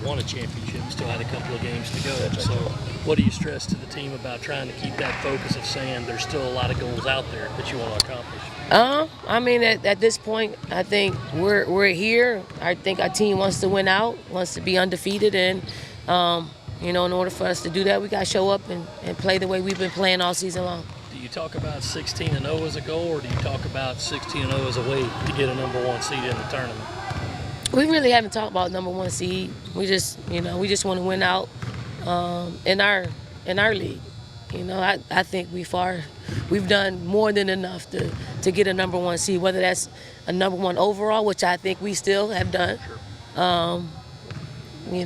won a championship, still had a couple of games to go. So what do you stress to the team about trying to keep that focus of saying there's still a lot of goals out there that you want to accomplish? I mean, at this point, I think we're here. I think our team wants to win out, wants to be undefeated, and in order for us to do that, we got to show up and play the way we've been playing all season long. Do you talk about 16-0 as a goal, or do you talk about 16-0 as a way to get a number one seed in the tournament? We really haven't talked about number one seed. We just want to win out in our league. I think we've done more than enough to get a number one seed, whether that's a number one overall, which I think we still have done. We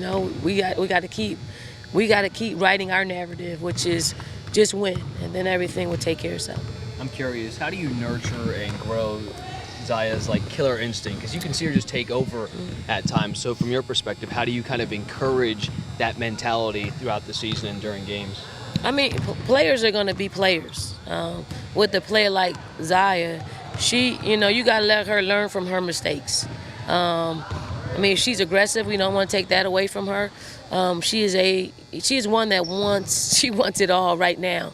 got to keep writing our narrative, which is just win, and then everything will take care of itself. I'm curious, how do you nurture and grow Zaya's killer instinct? Because you can see her just take over at times. So from your perspective, how do you kind of encourage that mentality throughout the season and during games? I mean, players are going to be players. With a player like Zaya, you got to let her learn from her mistakes. If she's aggressive, we don't want to take that away from her. She is one that wants it all right now.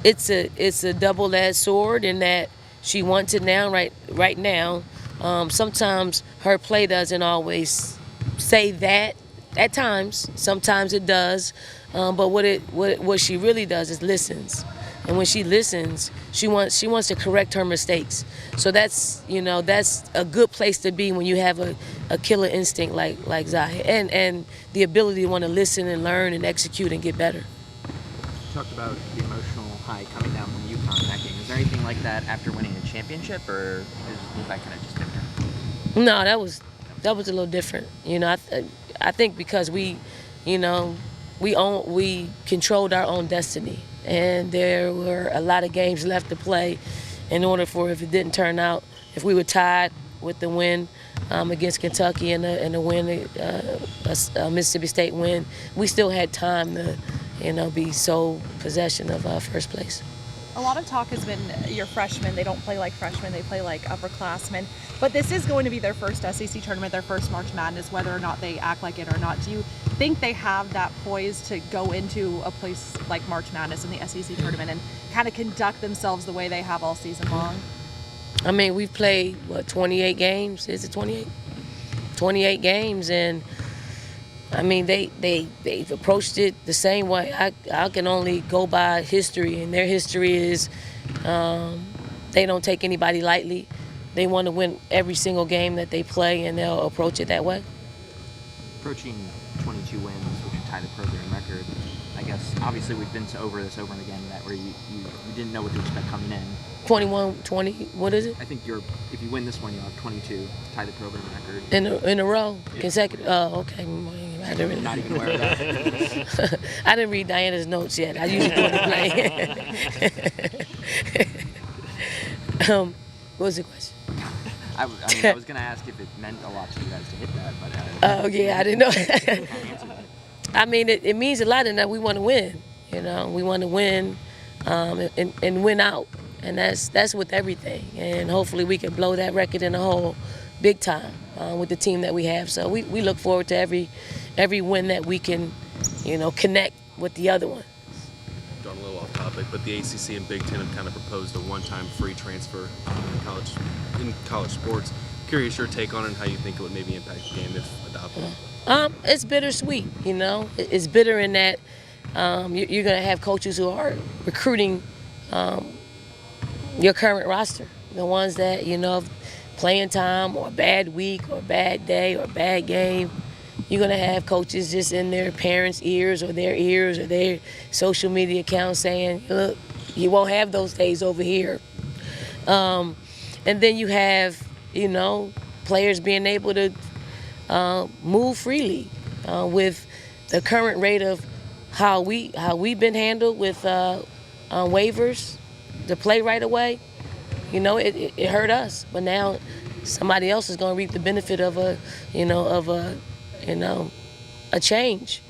It's a double-edged sword in that she wants it now, right now. Sometimes her play doesn't always say that. At times, sometimes it does. But what she really does is listens, and when she listens, she wants to correct her mistakes. So that's a good place to be when you have a killer instinct like Zaya, and the ability to want to listen and learn and execute and get better. You talked about the emotional high coming down from UConn that game. Is there anything like that after winning a championship, or was that kind of just different? No, that was a little different. I think because we controlled our own destiny, and there were a lot of games left to play in order for, if it didn't turn out, if we were tied with the win against Kentucky and the win, Mississippi State win, we still had time to be sole possession of first place. A lot of talk has been your freshmen, they don't play like freshmen, they play like upperclassmen. But this is going to be their first SEC tournament, their first March Madness, whether or not they act like it or not. Do you think they have that poise to go into a place like March Madness in the SEC tournament and kind of conduct themselves the way they have all season long? I mean, we've played, 28 games? Is it 28? 28 games, and I mean, they've approached it the same way. I can only go by history, and their history is they don't take anybody lightly. They want to win every single game that they play, and they'll approach it that way. Approaching 22 wins, which would tie the program record. I guess, obviously, we've been over this over and again, that where you didn't know what to expect coming in. 21, 20, what is it? I think if you win this one, you'll have 22, tie the program record. In a row, yeah. Consecutive. Oh, okay. Not even aware of that. I didn't read Diana's notes yet. I usually do it in play. What was the question? I was going to ask if it meant a lot to you guys to hit that, but... Oh, yeah, I didn't know. I mean, it means a lot in that we want to win. We want to win and win out. And that's with everything. And hopefully we can blow that record in a hole big time with the team that we have. So we look forward to every win that we can, connect with the other one. Gone a little off topic, but the ACC and Big Ten have kind of proposed a one-time free transfer in college sports. Curious your take on it and how you think it would maybe impact the game if adopted. It's bittersweet, It's bitter in that you're going to have coaches who are recruiting your current roster, the ones that, playing time or a bad week or a bad day or a bad game. You're going to have coaches just in their parents' ears or their social media accounts saying, look, you won't have those days over here. And then you have, players being able to move freely with the current rate of how we've been handled with waivers to play right away. It hurt us, but now somebody else is going to reap the benefit of a change.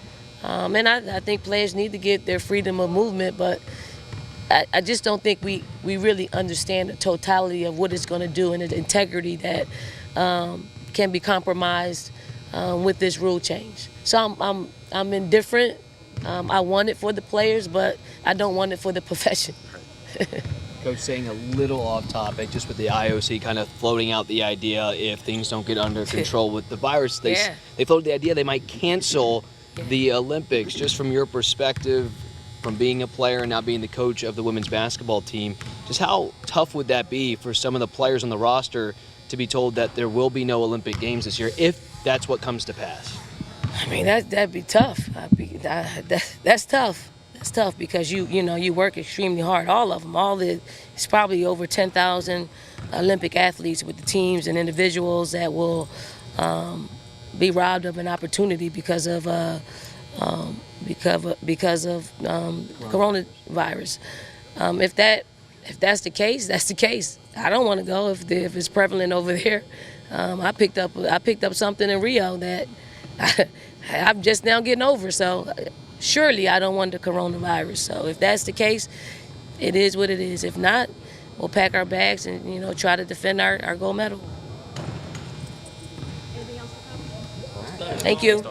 And I think players need to get their freedom of movement, but I just don't think we really understand the totality of what it's going to do and the integrity that can be compromised with this rule change. So I'm indifferent. I want it for the players, but I don't want it for the profession. Coach, saying a little off topic, just with the IOC kind of floating out the idea if things don't get under control with the virus, they floated the idea they might cancel the Olympics. Just from your perspective, from being a player and now being the coach of the women's basketball team, just how tough would that be for some of the players on the roster to be told that there will be no Olympic Games this year if that's what comes to pass? I mean, that'd be tough. That's tough. That's tough because you work extremely hard. All of them. It's probably over 10,000 Olympic athletes with the teams and individuals that will be robbed of an opportunity because of coronavirus. If that's the case, that's the case. I don't want to go if it's prevalent over there. I picked up something in Rio that I'm just now getting over. So surely I don't want the coronavirus. So if that's the case, it is what it is. If not, we'll pack our bags and try to defend our gold medal. Thank you.